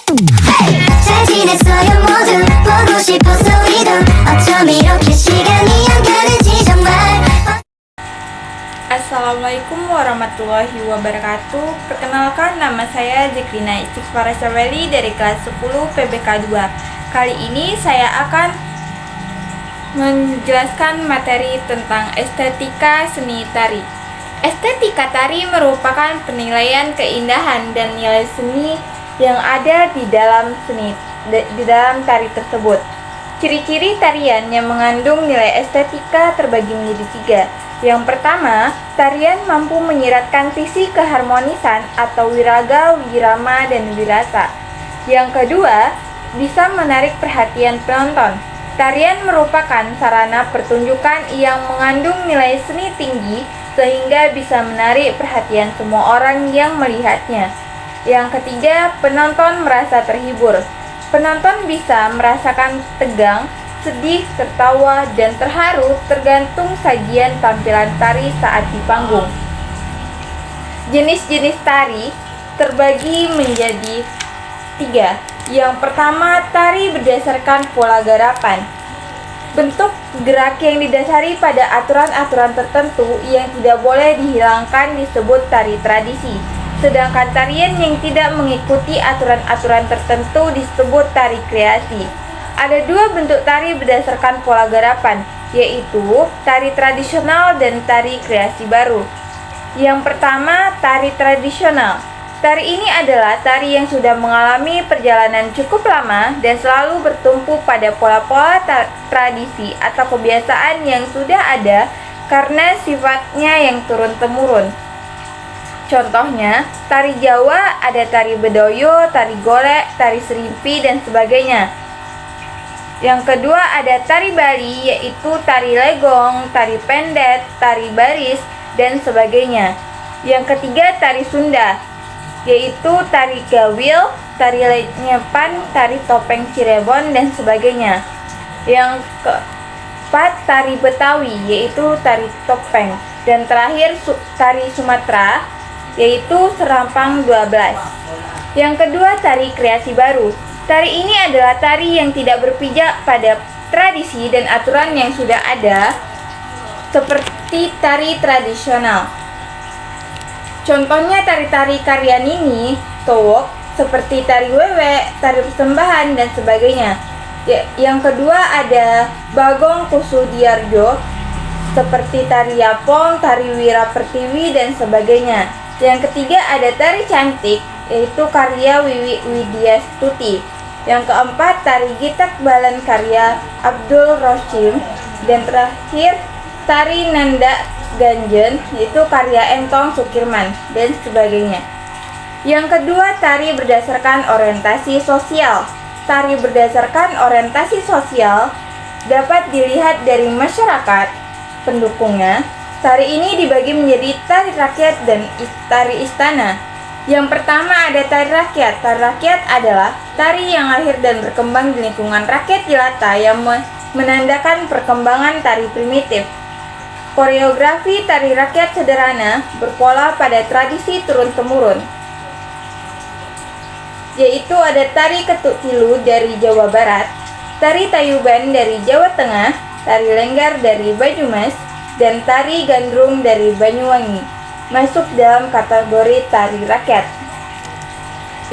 잘 지냈어요 모두 보고 싶어서 우리도 어쩜 이렇게 시간이 안 가는지 정말. Assalamualaikum warahmatullahi wabarakatuh. Perkenalkan, nama saya Zekrina Istighfara Syaweli dari kelas 10 PBK 2. Kali ini saya akan menjelaskan materi tentang estetika seni tari. Estetika tari merupakan penilaian keindahan dan nilai seni yang ada di dalam tari tersebut. Ciri-ciri tarian yang mengandung nilai estetika terbagi menjadi 3. Yang pertama, tarian mampu menyiratkan visi keharmonisan atau wiraga, wirama, dan wirasa. Yang kedua, bisa menarik perhatian penonton. Tarian merupakan sarana pertunjukan yang mengandung nilai seni tinggi sehingga bisa menarik perhatian semua orang yang melihatnya. Yang ketiga, penonton merasa terhibur. Penonton bisa merasakan tegang, sedih, tertawa, dan terharu tergantung sajian tampilan tari saat di panggung. Jenis-jenis tari terbagi menjadi 3. Yang pertama, tari berdasarkan pola garapan. Bentuk gerak yang didasari pada aturan-aturan tertentu yang tidak boleh dihilangkan disebut tari tradisi. Sedangkan tarian yang tidak mengikuti aturan-aturan tertentu disebut tari kreasi. Ada 2 bentuk tari berdasarkan pola garapan, yaitu tari tradisional dan tari kreasi baru. Yang pertama, tari tradisional. Tari ini adalah tari yang sudah mengalami perjalanan cukup lama dan selalu bertumpu pada pola-pola tradisi atau kebiasaan yang sudah ada karena sifatnya yang turun-temurun. Contohnya, tari Jawa ada tari bedoyo, tari golek, tari serimpi, dan sebagainya. Yang kedua ada tari Bali, yaitu tari legong, tari pendet, tari baris, dan sebagainya. Yang ketiga tari Sunda, yaitu tari gawil, tari lenyepan, tari topeng Cirebon, dan sebagainya. Yang keempat tari Betawi, yaitu tari topeng. Dan terakhir tari Sumatera, yaitu serampang 12. Yang kedua tari kreasi baru. Tari ini adalah tari yang tidak berpijak pada tradisi dan aturan yang sudah ada, seperti tari tradisional. Contohnya tari-tari Karyanini, Towok, seperti tari Wewe, tari persembahan, dan sebagainya. Yang kedua ada Bagong Kusudiarjo, seperti tari Yapong, tari Wirapertiwi, dan sebagainya. Yang ketiga ada tari cantik, yaitu karya Wiwi Widyastuti. Yang keempat tari Gitak Balan karya Abdul Roshim. Dan terakhir tari Nanda Ganjen, yaitu karya Entong Sukirman, dan sebagainya. Yang kedua tari berdasarkan orientasi sosial. Tari berdasarkan orientasi sosial dapat dilihat dari masyarakat pendukungnya. Tari ini dibagi menjadi tari rakyat dan tari istana. Yang pertama ada tari rakyat. Tari rakyat adalah tari yang lahir dan berkembang di lingkungan rakyat jelata yang menandakan perkembangan tari primitif. Koreografi tari rakyat sederhana berpola pada tradisi turun-temurun, yaitu ada tari Ketuk Tilu dari Jawa Barat, tari Tayuban dari Jawa Tengah, tari Lenggar dari Banyumas, dan tari Gandrung dari Banyuwangi, masuk dalam kategori tari rakyat.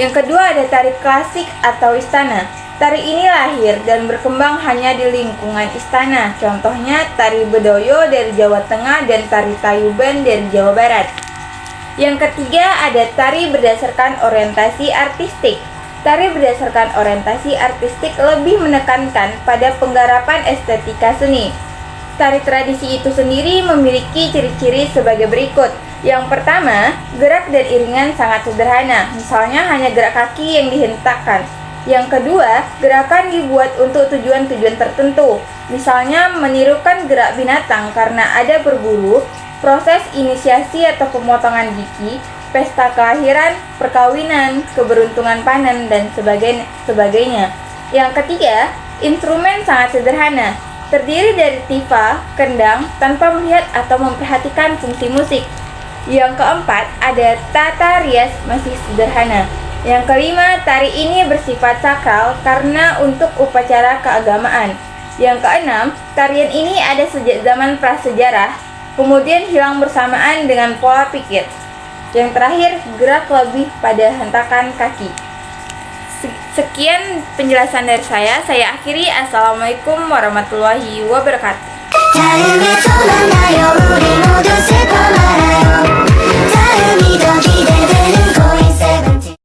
Yang kedua ada tari klasik atau istana. Tari ini lahir dan berkembang hanya di lingkungan istana. Contohnya tari Bedoyo dari Jawa Tengah dan tari Tayuban dari Jawa Barat. Yang ketiga ada tari berdasarkan orientasi artistik. Tari berdasarkan orientasi artistik lebih menekankan pada penggarapan estetika seni. Tari tradisi itu sendiri memiliki ciri-ciri sebagai berikut. Yang pertama, gerak dan iringan sangat sederhana, misalnya hanya gerak kaki yang dihentakkan. Yang kedua, gerakan dibuat untuk tujuan-tujuan tertentu, misalnya menirukan gerak binatang karena ada berburu, proses inisiasi atau pemotongan gigi, pesta kelahiran, perkawinan, keberuntungan panen, dan sebagainya. Yang ketiga, instrumen sangat sederhana, terdiri dari tifa, kendang, tanpa melihat atau memperhatikan fungsi musik. Yang keempat, ada tata rias masih sederhana. Yang kelima, tari ini bersifat sakral karena untuk upacara keagamaan. Yang keenam, tarian ini ada sejak zaman prasejarah, kemudian hilang bersamaan dengan pola pikir. Yang terakhir, gerak lebih pada hentakan kaki. Sekian penjelasan dari saya akhiri. Assalamualaikum warahmatullahi wabarakatuh. 誰にとらないよ売り戻せば